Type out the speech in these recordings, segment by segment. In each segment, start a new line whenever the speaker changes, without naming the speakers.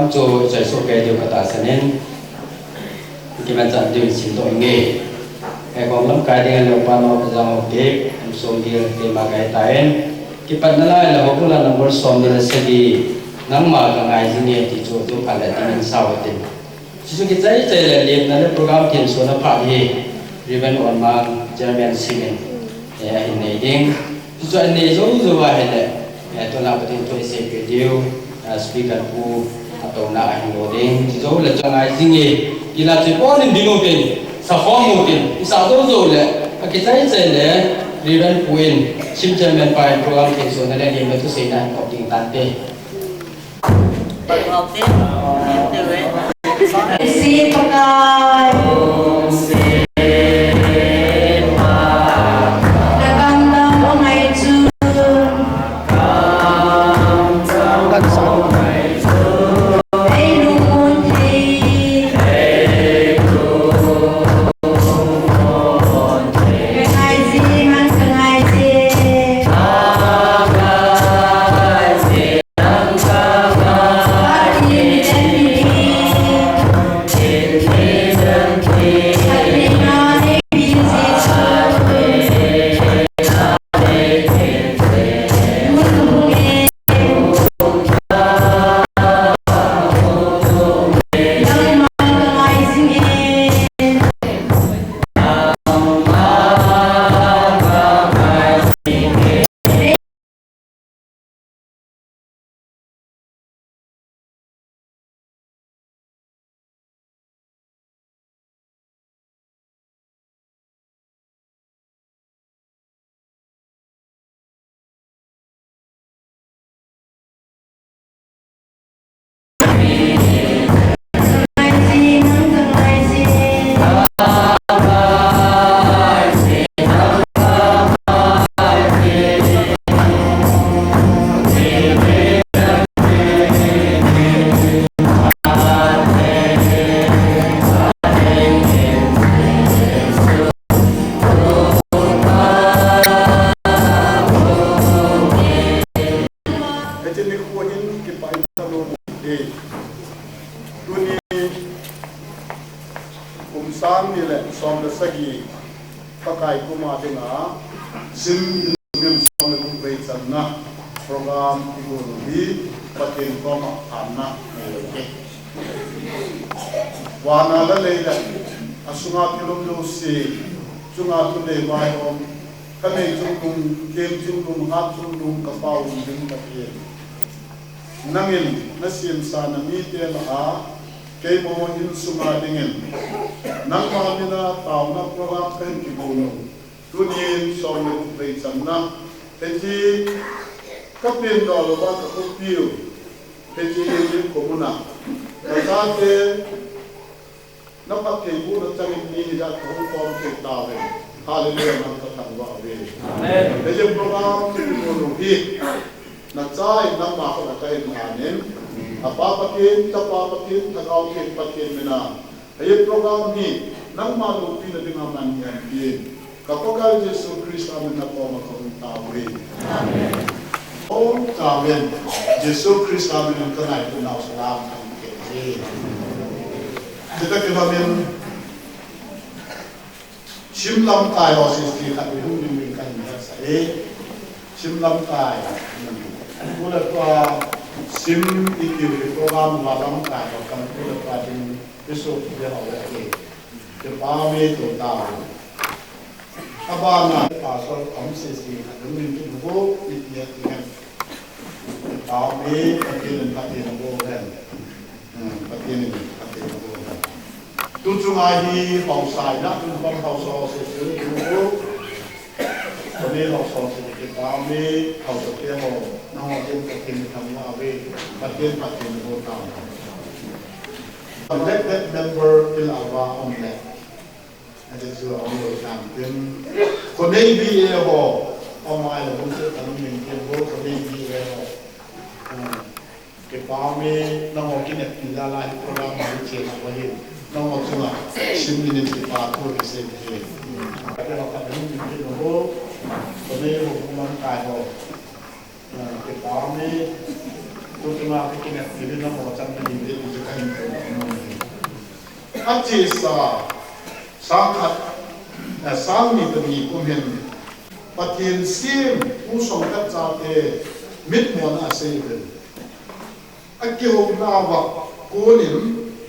program cho chạy số cái điều cả ta sẽ nên cái mà chẳng điều chỉnh tội nghề cái còn lắm cái đi lâu qua nó bây giờ một cái số điều cái mà cái tay cái phần đó là họ cũng là number số nữa sẽ đi nắng mà cả ngày gì nhiều thì chỗ tôi phải là tin sau thì chứ cái giấy là liền là program tiền số nó phải gì ribbon on mang German singing hình này điên cho anh này giống như vậy đấy tôi làm cái tôi sẽ video speaker của atau na anh ngồi điên giống là cho ngày gì nghề thì là chỉ có nên đi ngồi tiền sao phong ngồi tiền sao đâu rồi là cái giấy là ribbon queen sim German by program tiền số này là điểm mà tôi sẽ làm học tiếng tán tê
học tiếng từ ấy
xin pakai
nangin na siyem sana mitel a kay mo hin sumadingin nang mamina taw na program kan kibuno tunin so na play sanna eti kapin do ba ka kopio eti yin komuna kasate na pakke bu na tangin ni da ko form ke tawe hallelujah man ka tangwa ave amen eti program kibuno hi na chai na ma ko ka in anen apa pakin ta pa pakin ta kau ke pakin mena ay program ni nang ma lu pi na dinga man yan pi ka ko ka Jesu Kristo amen na ko ma ko tawe amen o tawe Jesu Kristo amen ka na ko na salam kan ke kita ke amen shimlam tai ho si ki ka hu ni kan ya sa shimlam tai Kula kwa sim ikiri program walang kaya kan kula kwa din iso dia awake ke pame to ta abana pasal amsesi admin tu bo itia tikan pame patin patin bo kan patin bo tu cungai pausai na tu bang pausau se bo kami pausau se ke pame pausau ke ho nang atin patin thamwa ave patin bo ta let that member in our on that and it's your own time then ko nei bi e ho o mai la bun se tan min ke bo ko nei bi e ho ke pa me na ho ki ne ti la la ko la ma che na ko ye na ho tuna sim min ti pa ko ke se ke ke ho ka min ke no ho ko nei ho man ka ho ke pa me ตัวที่มาที่เนี่ยที่นี่เราบอกจังเป็นดีที่จะให้เป็นอาชีพสังขัดสังมีตัวนี้ก็เห็นปฏิญสิมผู้สงฆ์จ่าเตมิตรมวลอาศัยเป็นอาเกี่ยวกับว่ากูนิม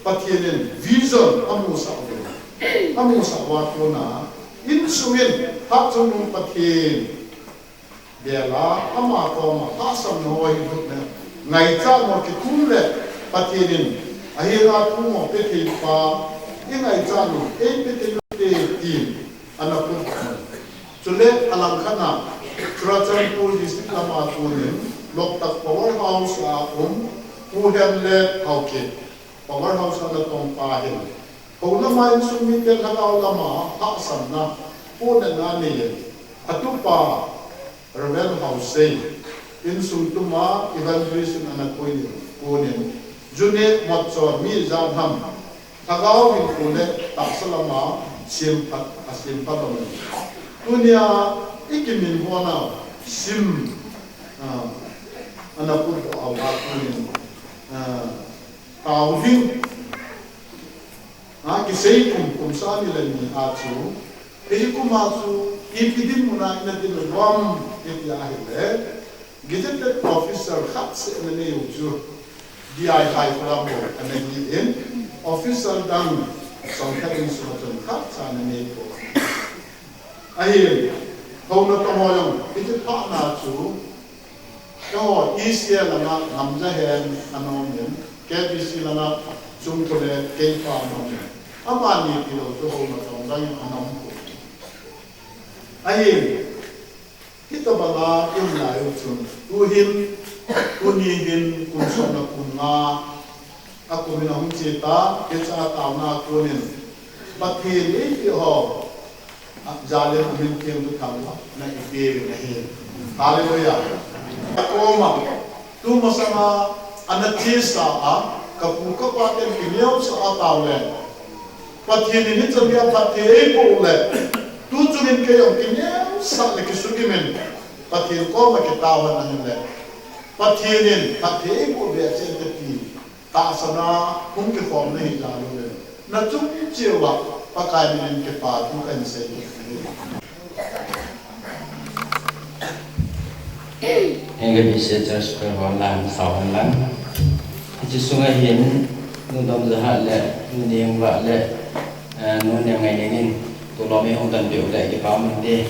ปฏิญวิจัยอามุสาวอามุสาวาโกนาอินสุวินทับจงปฏิญเดี๋ยวละอามาโกมาทัศน์น้อยดุเนี่ยไงจ้าหมดที่คุ้มเลยปฏิญอาเฮราทุ่งเป็นที่ฟ้ายังไงจ้าหนูเป็นที่ทีมอันนั้นเป็นจุดเล็กอลังขนาดทรัจันทูดิสติกามาตูนินลกตัก power house อาคุมผู้เห็นเล็กเขาเก็บ power house อันนั้นตรงป่าเห็นผู้ละไม่สุมิเตลเราละมาทักษะนะผู้นั้นนั่นนี่อัตุป่า rebel house อินสุตุมา evaluation อันนั้นผู้นี้จุดเล็กมัดจอมีจานทำถ้าเขาเป็นผู้เล็กตักสลามาเสียมพัดเสียมพัดมันตัวเนี้ยอีกมีหัวหน้าซิมอันนั้นพูดเอาว่าตัวนี้ตาวดิ้งกิเซย์คุมสามีเลยมีอาชูเฮ้ยคุมอาชูอีพิดิมุนาอินดิลวัมอีที่อาหิเลกิจเด็ดออฟฟิเซอร์ขัดเส้นนี้อยู่จูดีไอไฮฟลาโมอันนี้อินออฟฟิเซอร์ดังสองแค่อินสุนัขขัดสานนี้ก็ไอ้เขาหน้าตัวมองที่จะพักหน้าจูก็อีเซียละนะนำจะเห็นอันนั้นเนี่ยแกพิสิละนะจุ่มตัวเล็กเกี่ยวกับมันอามานี่ที่เราจะเขาหน้าตัวได้อันนั้นไอ้ที่ตัวบ้าที่มันอะไรจุ่มกูเห็นกูนี่เห็นกูชอบนักกูน่าอากูมีน้องเจตาเจ้าตาวนากูเนี่ยบัดเห็นนี่ที่เขาजाले अमिन के उन थाला न इकेर नहीं hallelujah coma तू मसमा अनचेसा आ कपू कपाते किनियो सा तावले पथिने नि चबिया पथे कोले तू जुमिन के यो किनियो सा ले किसुगिमेन पथिन कोमा के तावन नले पथिने पथे को बेचे तकी तासना कुम के फॉर्म नहीं जालोले न चुप जेवा pakai dengan cepat bukan saya.
Yang bisa terus berwalan sawalan. Itu sungai hin, nundam zahat le, nuning wak le, nun yang ngainin, tolong hutan dia udah kita mandi.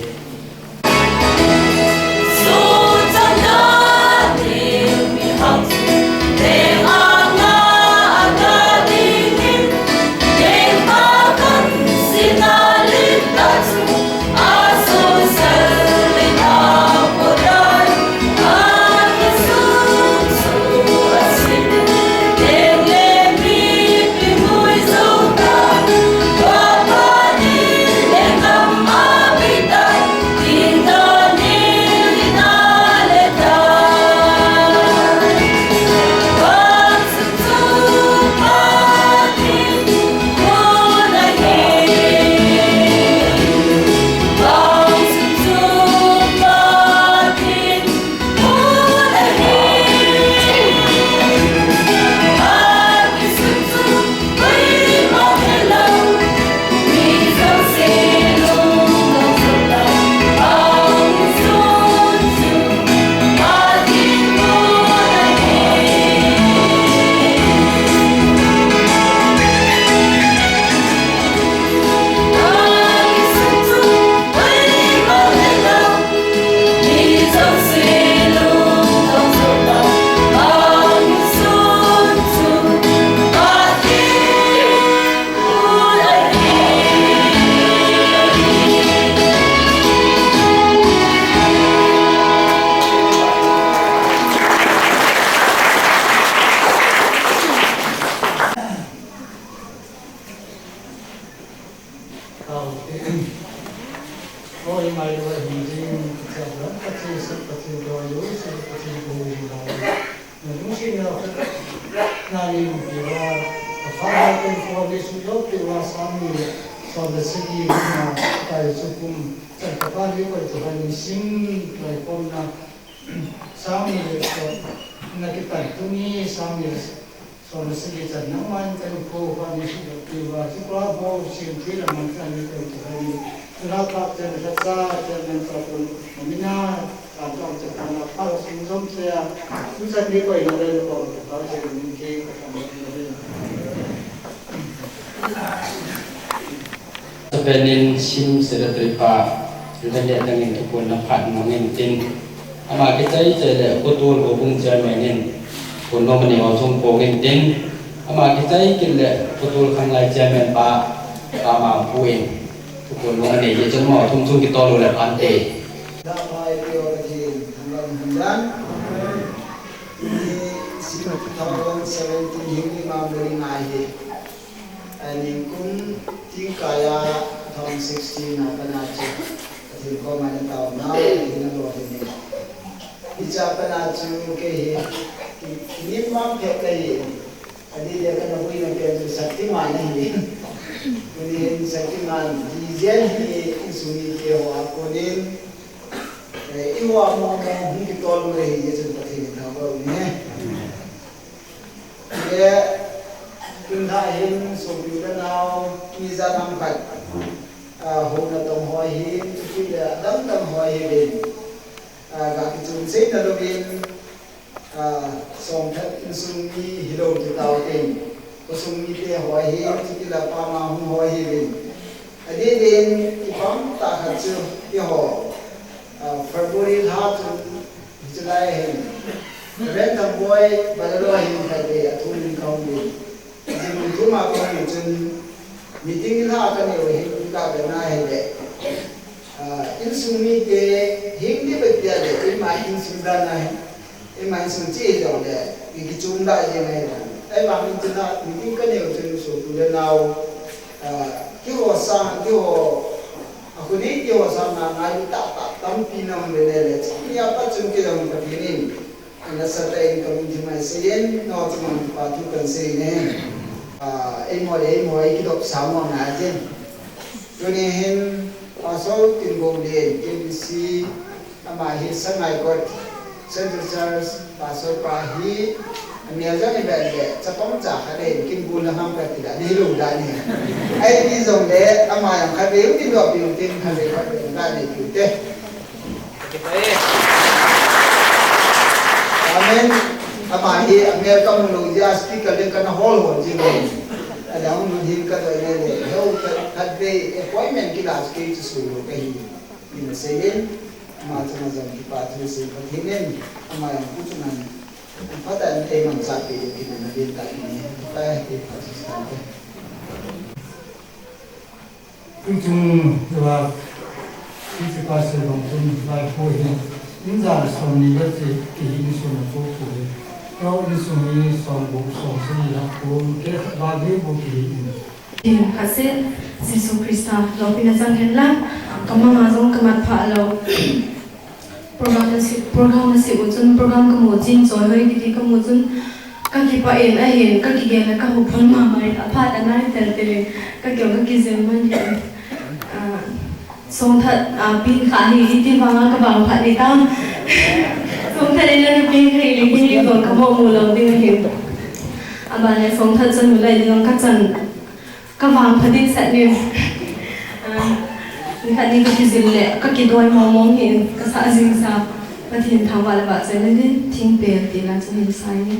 Sami so nakipan tumi sami so nasigi sa naman kan ko pa ni si diwa si bravo si tila man kan ni ko tani rapa ten sa ten sa ko mina sa to sa kana pa so zom sa susan ni ko ina le ko pa se ni ke ka mo ni
Sebenin sim sedatripa Rupanya dengan tukun napat mungkin ama kita jadi kutul hubung jamanin kuno menewang sungko ngin ama kita kira kutul kang lai jaman pa kama puin tukun nong ane je cuma tung kita lu le pante
dapat teologi hambang ini tahun 17 ini mampu ngaji ini kun tingkaya tahun 16 apa naci thì có mà nhân tàu nào thì nó rồi thì đi cha bên nào chú cái niệm mang theo cái đi để cái nó vui là cái sakti man này thì sakti man đi dân thì suy cái hoa cô nên yêu hoa mong muốn cái con người thì chúng ta thì nó vào nhé để chúng ta hiện số bên nào đi ra thăm phật hôm nay tổng hội hiện chỉ là đấm hội hiện các chúng sinh là bên song thật sung mi hiểu được tạo tiền có sung mi để hội hiện chỉ là pa ma hung hội hiện ở đây đến thì bấm ta hạt chưa đi họ February hạt July hiện bên thằng boy bắt đầu hiện tại để thu linh không đi thì mình thu mà có một chân meeting là cái này hiện ta cái này hệ in sumi ke hindi betia de in mai in sunda na in mai sun chi do de ki chum da ye mai ai ba min chana meeting ka ne chen so tu le nau ki ho akuni ki ho sa na ngai ta tam pi na me le ni apa chum ke dam ka pi ni na sa ta in ka mun ji mai se yen no chum pa tu kan se ne ai mo ai ki dok sa mo na chen cho nên pasal tinggal di KBC amahi sangai kot Central Church pasal pahi amiaja ni berde capam cah ada kim guna ham tidak di luar ni ai di zong le amai yang kade di luar pintin kade kade kade kute amen amahi Amerika menguji speaker dia kena hall jadi ada orang mungkin kata ini, kalau ada appointment kita harus ke suruh kahi ini sehen, macam-macam kita terus ini, ama yang putunan, pada emang sapi kita nabi tak ini, kita harus sampai.
Ujung jawab, itu pasal longtun baik boleh, ini dah suami berarti ini suami boleh. Kalau ini suami suami aku kita bagi bukti.
Hasil Yesus Kristus lo pinasang hendak kamu mazong kamat palo program nasi ujun program kemujin joy gitu kemujun kaki paen ayen kaki gela kahupun mamai apa tanah tertele kaki orang kaki zaman gitu song thật pin khá thì đi vào các bạn phải đi tao song thật nên là pin thì đi vào các bộ mù lòng pin hiểu bà này song thật chân mù lại trong các chân các bạn phải đi sẽ đi khá đi cái gì lệ các cái đôi mong hiện các xã sinh sao và thiền thảo vào là bạn sẽ lên thiên bề thì là cho hình sai nhé.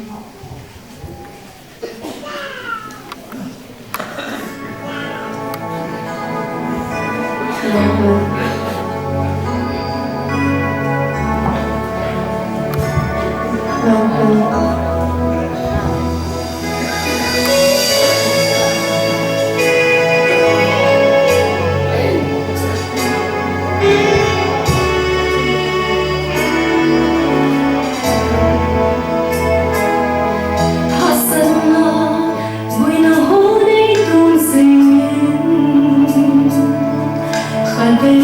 Hãy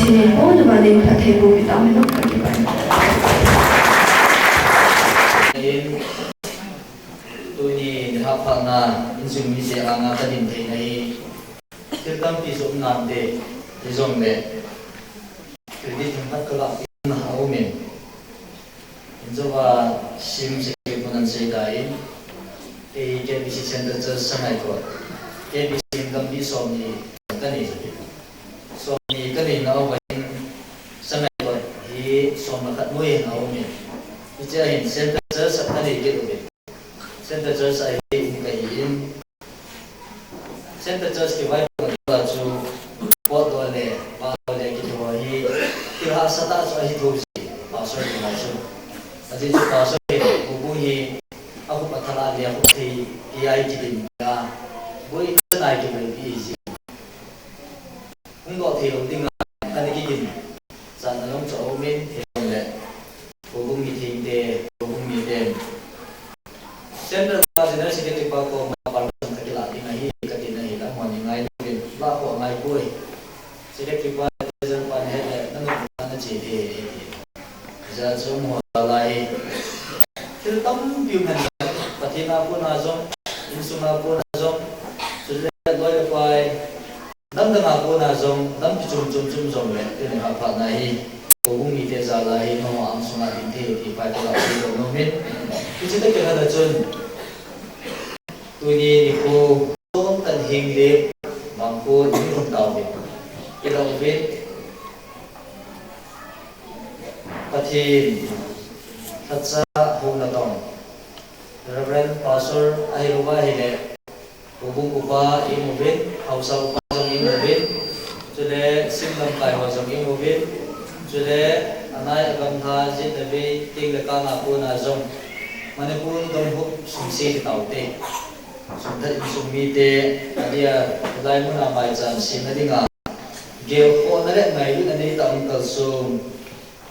Sine po na ba din katebo kita mo kakiban.
Tuni hafal na insum mi se anga kadin thei nai tirtam pi som nam de jong le kredit hat kala na aumen injowa sim se punan se dai e ke bisi center cha sangai ko ke bisi kam bi som ni kani som ni kani na wa sangai ko hi som na khat moi na aumen icha hin center cha sakani ke do Center Church ay in Center Church ke vai ba chu pot wale ba wale ki ho hi kira sata so hi thu si ba so ni ba so aji chu ba so bu hi aku pathala dia aku thi ai ki din ga boi nai ki mai bi si ung do thi lo ding kan ki din san na long cho men thi le bu mi thi de bu mi de Center Bazina Secretary Pako Maparsan Kakila Inahi Katina Hila Moni Ngai Bin Lako Ngai Boy Secretary President Pan Head Nanu Pana Chidi Za Zum Holai Tiltam Piuman Patina Puna Zom Insuma Puna Zom Sule Loy Pai Nam Danga Puna Zom Nam Chum Chum Chum Zom Le Tini Hapa Nahi Kogum Ite Zalahi No Am Sunga Dinte Ipai Kala Pilo Nomin Kita kena ada cun, tuni niku tom tan hingde mampu ini tahu kita ubin patin hatsa hong natong Reverend Pastor Ahiruba hile hubung upa imubin hausa upa jong imubin sudah simlam kai jong imubin sudah anai agam tha jit nabi ting lekang aku na jong Manipur dong huk sumsi taute sumtat summi te adia lai muna mai chan sim na dinga gel ko na le mai lu ani tam kal sum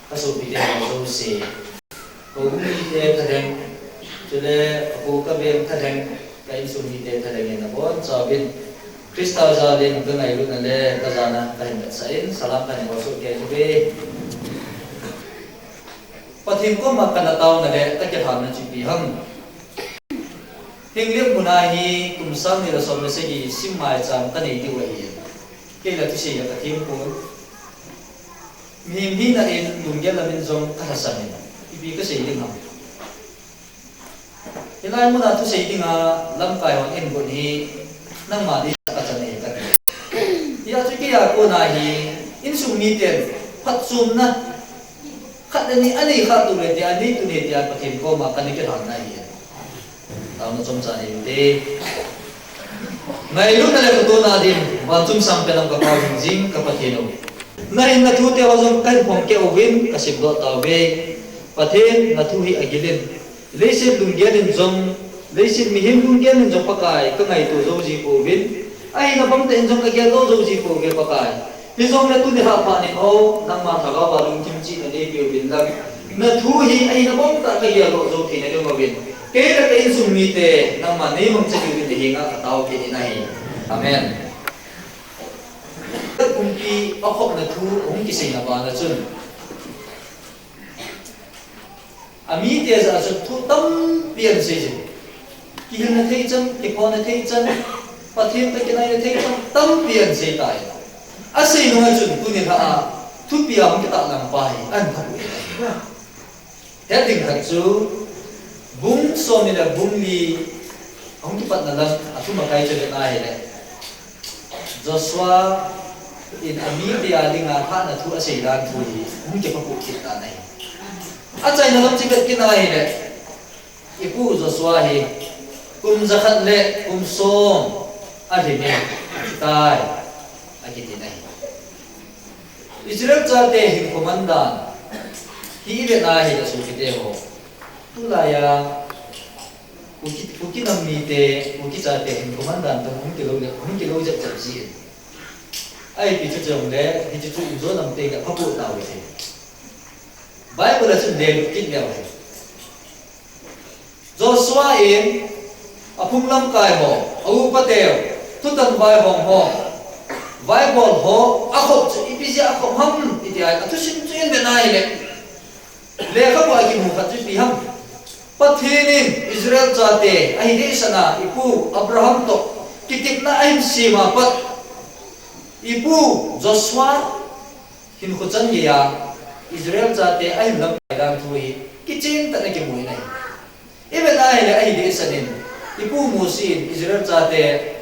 kasu bi te so si ko mi te thadeng chule ko ka be thadeng kai summi te thadeng na bon chabin krista ja den ka ngai lu na le ka jana ka hin sain salam ka ne so ke be Pathim ko makanataw na le takyahan na chipi hang hingliam munahi kumsang nila som na sige simay cham kanay tiwahin kaya tu siya pathim ko mihimhi na in lunggyan lamin zong karasamin ibi ka siya iling hang hinay mo na tu siya iling lam kayo ang ingon hi nang madi sa kachanay kakit iya tu kaya ko nahi insumiten patsum na Kat ni ani kat tu reti ani tu ni dia pakai ko makan ni kerana ia. Tahu macam mana ini? Nai lu na le tu na din bantum sampai dalam kapal jing kapatino. Nai na tu te wazong kan pom ke ovin kasih dot tawe paten na tu hi agilin. Lesin lunggian jong lesin mihim lunggian jong pakai kengai tu zoji ovin. Ai na pam te jong kagian zoji ko ke pakai. Hizong na tu ni hapa ni ko nang mathaga balung kimchi na de bio bin lag na thu hi ai na bong ta ka ya lo zo thi na de mabin ke ra kai summi te nang ma nei mong chhi bin hi nga ka taw ke ni nai amen kum ki akhok na thu ong ki sei na ba na chun ami te za chu thu tam pian sei ji ki hin na thei chan ki ko na thei chan pathim ta ki nai na thei chan tam pian sei tai Asai nunga jun tu ni ha tu piam kita nang pai an thabu heading khachu bung so ni da bung li ong ki pat na lang atu makai je na he le Joshua in ami dia dinga ha na tu asai dan tu hi ong ki pa ku kita nai achai na lam chikat ki na he le ipu Joshua hi kum zakhat le kum som adi ne tai akiti nai Israel chate hin komandan hi le na hi su kite ho tulaya uki nammi te uki chate hin komandan ta hum kilo jap jap ji ai pi chu jong le hi chu zo nam te ga phapu ta we the bible chu de kin le we Joshua in apung lam kai ho au patel tutan vai hong ho vai bol ho akhop chu ipisi akhop ham iti ai atu sin chen be nai le kha wa ki mu kha chu pi ham pathinin Israel chate ai de sana ipu Abraham to kitik na aim sima pat ipu Joshua hin khochan ya Israel chate ai lam dang thui kitchen ta na ki mu nai ibe nai le ai de sanin ipu musin Israel chate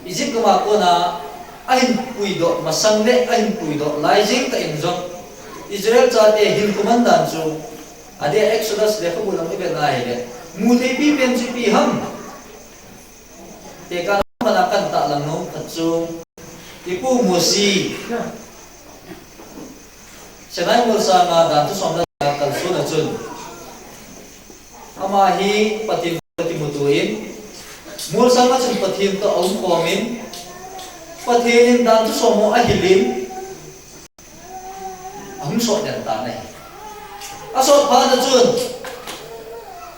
Egypt kama ko na ahin puido masangle ahin puido laijing ta injong Israel chate hin kumandan chu ade Exodus le ko bulang ibe na hele muthei pi pen chi pi ham te ka mana kan ta lang no chu ipu musi sanai mul sa nga dan tu som na kal su na chun ama hi patin patimutuin mul sang chun pathin to om komin pathinin dan tu somo ahilin am so dan ta nei asot pa na chun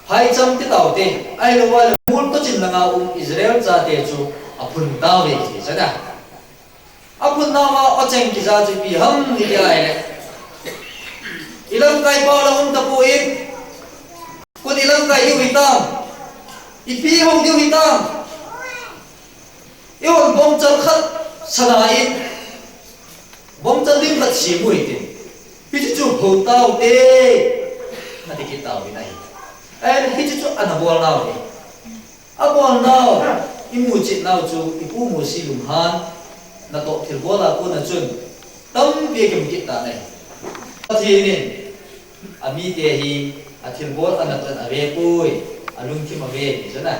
hai cham ti tau te ai lo wa mul to chin langa Israel cha te chu apun ta ve ki sada apun na ma ocheng ki za chi pi ham ni ai le ilang kai pa la ta puin kun ilang kai yu hitam ipi hong yu hitam iwan bom chal khat sanain bom chal dim khat si mu ite pi chu ho tau te na ti ki tau ni nai ai hi chu anabol nau ni abol nau imu chit nau chu ipu mu si lum han na to thil bola ko na chun tam pe ke mu ki ta nai pathinin ami te hi athil bol anatan ave pui alung ki ma ve ni chana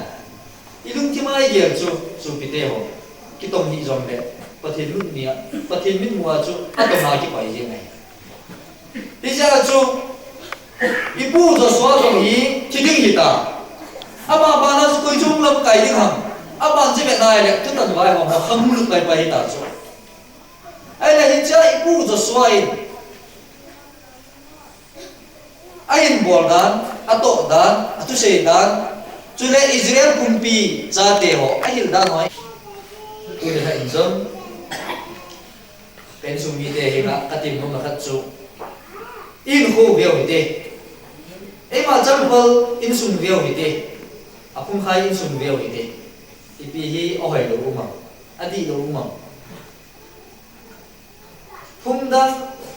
ilung ki mai ger chu pite ho ki tom hi jom le pathin lut nia pathin min mua chu atoma ki pai je nai ti ja chu ipu zo so jong hi ki ding hi ta ama ba na chu koi jong lam kai ding ham ama je be nai le tu tan vai ho ma kham lut kai pai ta chu ai la hi cha ipu zo so ai ain bol dan ato dan atu sei dan chule Israel kumpi chate ho ahil dan hoi ule ha injom pen sumi te hinga katim no khat chu in ho veo hite e ma champal in sum veo hite apung khai in sum veo hite ipi hi ohai lo uma adi lo uma phumda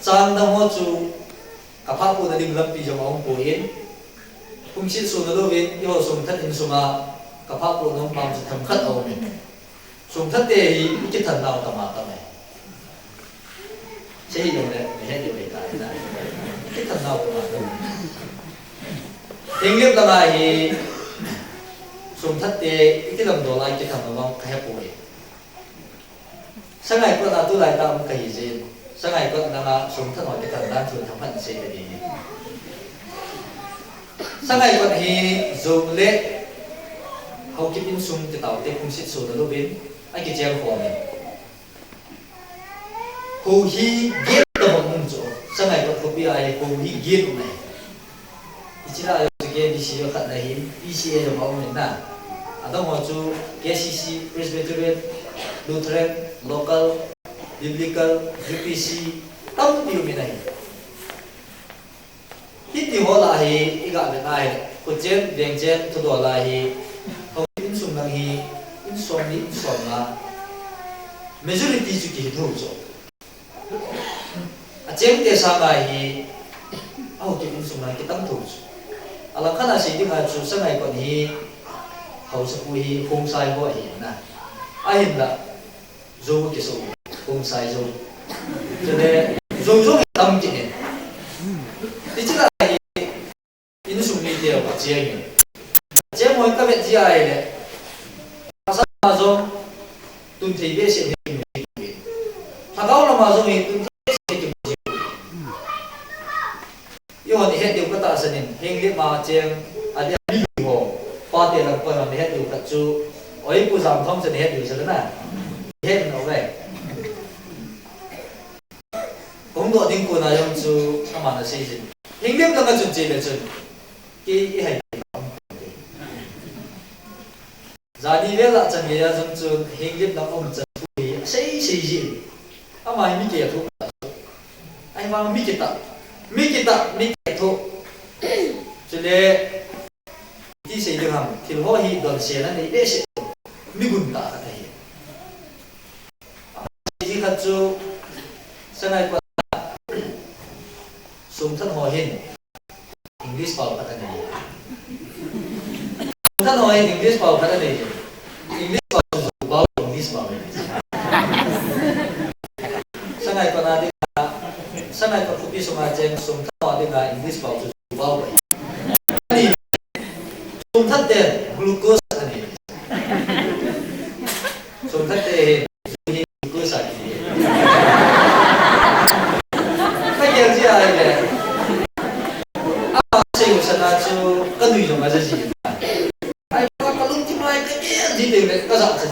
chang da ho chu kapha pu na dim lam pi jom ong po in kum sit su na lo vin yo sum that in suma kapha pu no pam chu tham khat au min sum that te hi ki than naw ta ma ta mai se hi lo le he de be ta na ki than naw ta ma ta eng lep la ma hi sum that te ki lam do lai ki tham ma ka he pu hi sangai ko na tu lai ta ka hi jin sangai ko na ma sum that noi ki than dan thun tham phan se de ni sangai ko hi zum le hau ki in sum ti tau te kum sit su na lo bin ai ki jeng ho ni ho hi ge ta mo mun zo sangai ko ko bi ai ho hi ge mai ichira yo ge di si yo khat na hi PCA yo ma mun na ada mo chu KCC Presbyterian Lutheran Local Biblical UPC tam pi mi nai hiti ho la hi iga be nai ko chen deng chen thu do la hi ho in sum nang hi in som na majority chu ki thu zo a chen te sa ga hi au ki in sum na ki tam thu zo ala khana si ding ha chu sangai ko ni hau sa pu hi hong sai ho hi na a hin la zo ki so hong sai zo chane zo tam ki ni ti chi la in sum ni te ba che ni che mo ka be ji ai le sa ma zo tun thei be se ni ta gao la ma zo ni tun thei se ki yo ni he de ka ta sa nin heng le ma cheng a de bi ho pa te la pa na he de ka chu oi pu sam thom se ni he de sa na he no ve ong do ding ko na yong chu ama na se jin heng le ka chu che le chu ki hai zani ve la chan ye ya zum chu heng le na om chan pu sei gì gì ama mi ke thu ai vang mi kita mi ke thu cho nênที่สิ่งที่ทำที่เราเห็นโดนเสียนั้นนี่เสียมีบุญตากันที่ที่ขัดจูสมัยก่อนสมท่านหัวเห็นอังกฤษเป่ากันที่สมท่านหัวเห็นอังกฤษเป่ากันที่อังกฤษเป่าสุเป่าอังกฤษเป่าสมัยก่อนอะไรสมัยก่อนผู้พิสมัยเจนสมท่านหัวเห็นอังกฤษเป่าสุเป่าสมทัดเด่นกลูโคสอันนี้สมทัดเด่นกลูโคสอันนี้ไม่เกี่ยวกับอะไรเลยสิ่งสนาจูก็ดูอยู่มาจะสิไอ้พวกกลุ่มที่ไม่ก็เกี่ยวที่เด็กก็จะจะ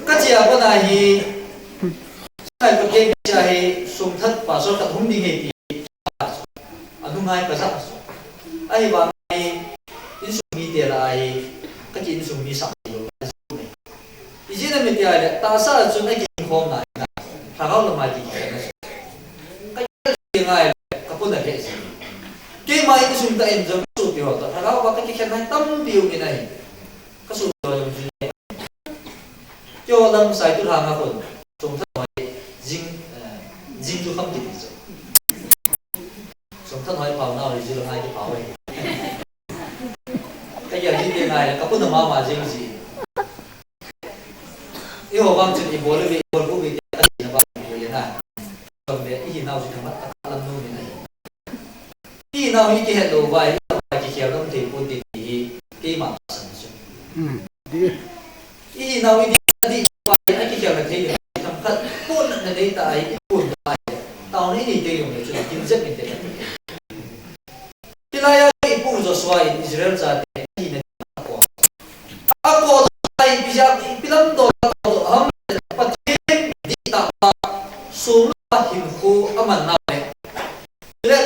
ก็เจ้าก็ได้ใช่ก็เกี่ยวกับสมทัดภาษากับหุ่นดีเหตุอันนู้นไงก็จะไอ้บางอินสุมีเดียอะไรก็จะอินสุมีสักอยู่อีจีนั้นไม่ได้เลยตาซาจุนไอ้กินของไหนนะถ้าเขาลงมากินแค่นั้นก็ยังไงก็พูดได้แค่สิเกี่ยมาอินสุมีแต่อินจะสู้เดียวแต่ถ้าเขาบอกกินแค่นั้นตั้มเดียวนี่ไงก็สู้เดียวยังจุนเจ้าลำสายตุลามาคนสมทบหน่อยจิงจุคำกินจ้ะสมทบหน่อยเผาหน้าหรือจุลไม้ที่เผาไว้ก็อย่างที่เรียนไงก็พูดถึงมาจริงสิอีหัวบางจุดอีโบเลยอีโบผู้วิจารณ์นะบางจุดอย่างนั้นตรงนี้อีน่าจะทำมาตลาดนู่นนี่อีน่าอีที่เห็นดูไว้ที่เขียวต้องถือพูดดีที่มาสั่งสมอีน่าอีที่ไว้ไอ้ที่เขียวนั่นที่ทำคัดพูดนั่นนี่ตายพูดไปตอนนี้นี่เดียวเนี่ยจุดกินเจ็บไม่ได้ที่ไรอีพูดจะสวยอิสราเอลจะaku tay bijak film to ham patin di ta suma himku aman na le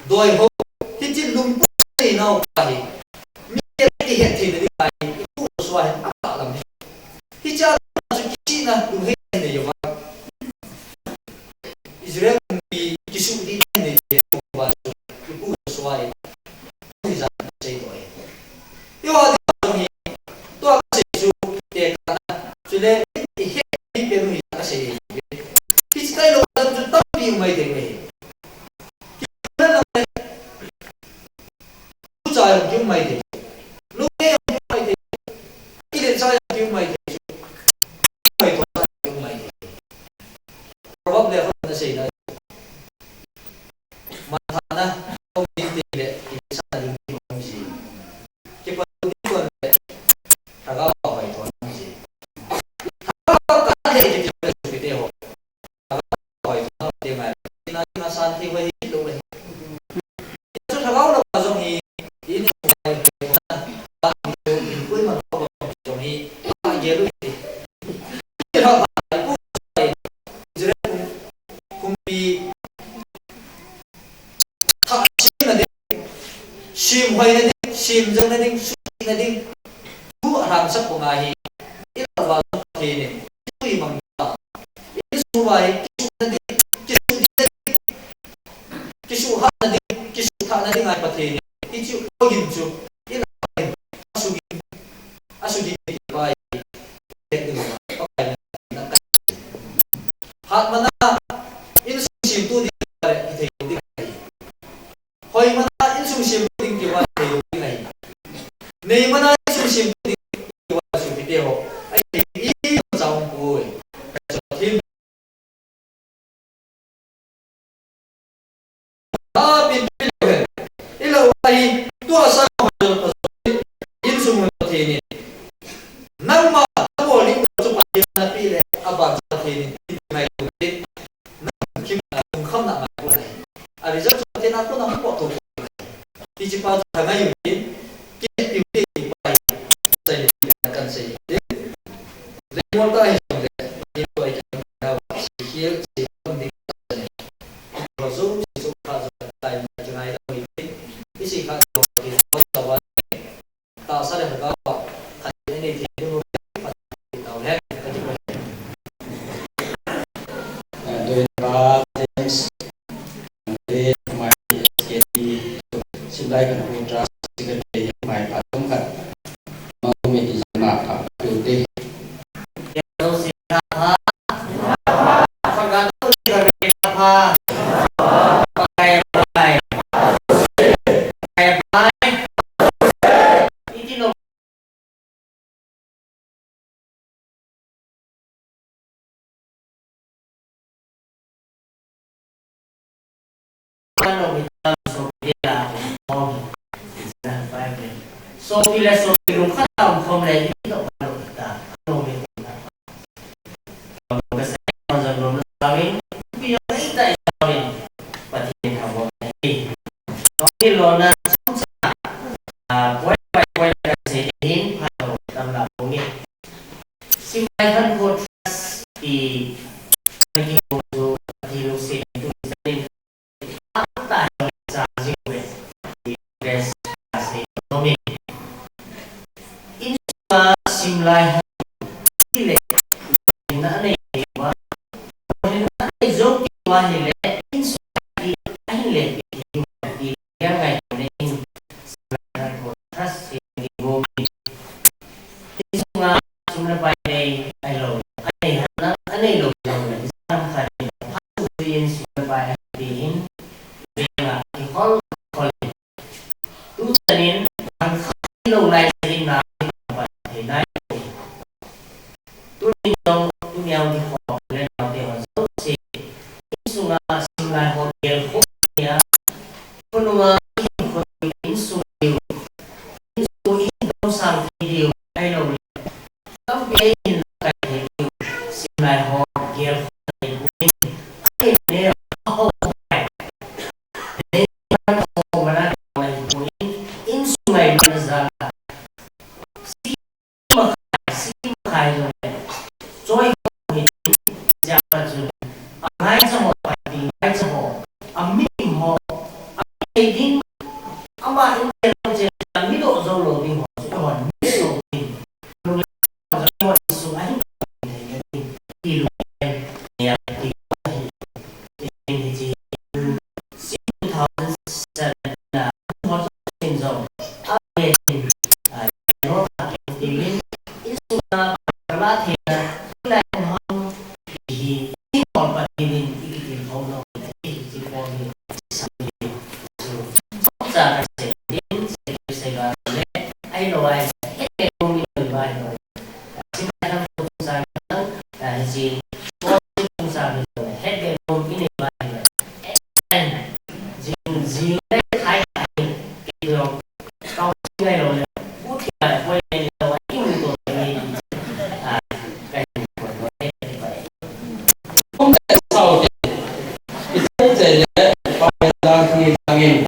doi ho ti tin lum pu ni nau pa hi mi ti het thi ni ai pu so hai ta lam hi cha su chi na lu he ni yo Israel bi kisu di ni ba pu so hai ni za sei doi yo cho nên hiện đi bên mình là sẽ khi cái lỗ tâm chúng ta đi mày để mày khi là lúc trời kêu mày để lúc nghe kêu mày để khi đến sai kêu mày để mày thoát kêu mày để probably không là gì nữa mà thằng na không đi tìm để thì sao được không gì cái quan điểm quan để thằng ao hỏi thôi santi với lúc này, cho thằng áo đâu giống như ý này phải bạn nhiều cuối mà không giống như bạn dễ luôn thì họ phải cũng phải dưới cũng bị thằng sim là đi sim hoài là đi sim dân là đi sim là đi cú hàng sắc của ngài ít là vào thì này tuy bằng ít số bài là đi kisu ha na ding kisu tha na ding ai pathe ni chu ogin chu ina asugi bai tek ding okay na hat mana in sim tu di bare thei ding hoi mana in sim ding ki wa thei ding ai nei mana in sim ding ki wa su bi te ho ai i zaung pu thim ai tua sa in sum the ni nang ma bo ling chu pa na pi le aban sa the ni mai ku ti nang kim kham na ma ko nei a ri ja chu te na ko na ko to ti chi pa ta ngai yu ni ki ti ti pa sai ni kan sai le mo ta hi so le ni ko ai ta na si hier si kom ni ro zo si so pa zo tai na chu nai da ni si ka
ano kita so dia om sana five so filosofi lu kata om lagi itu kalau kita ano kita kalau saya macam belum kawin dia kita kawin pati kamu ini so lona quay sẽ đến vào tâm lạc của mình xin mai thân hồn thì mình hiểu thì lúc sẽ được gia đình tại gia riêng về thì để sẽ có mình in mà xin lại thì lệ đã này mà đã này giống như mà thì lệ in thì anh lệ thì cái ngày này in lại một thắt thì vô mình in sumber pai ai lo anh này lo là năm phải phát triển sumber pai thì về là thì có tu nên hàng lâu nay thì là thì nay tu nên trong tu nhau thì họ lên nào thì họ rất sẽ sung sinh lại họ đều không nhớ con mà con in sung điều in sung in đâu sang điều ai lo các bé nhìn cái điều sinh lại họ đều không ai nếu họ phải để họ mà lại in sung lại bây giờ si khai rồi rồi thì giờ là rồi ngay trong một bài thì ngay trong một mình họ ai đến ông bạn cũng sẽ làm ví dụ dâu lồ thì họ sẽ hỏi ví dụ thì lúc đó họ số anh thì lúc em thì chỉ xin thảo sẽ là họ xin rồi ai thì nó thì lên là thì là không thì còn phải nhìn cái không đâu thì chỉ còn sao đi rồi ra sẽ đến sẽ là ai rồi hết cái công việc bài rồi xin hãy không ra là gì có không ra rồi hết cái công cái này bài rồi gì đấy thay cái rồi câu này rồi bút thì lại quay lại rồi cái người tuổi này
không thể sau thì chân rể bao giờ thì angin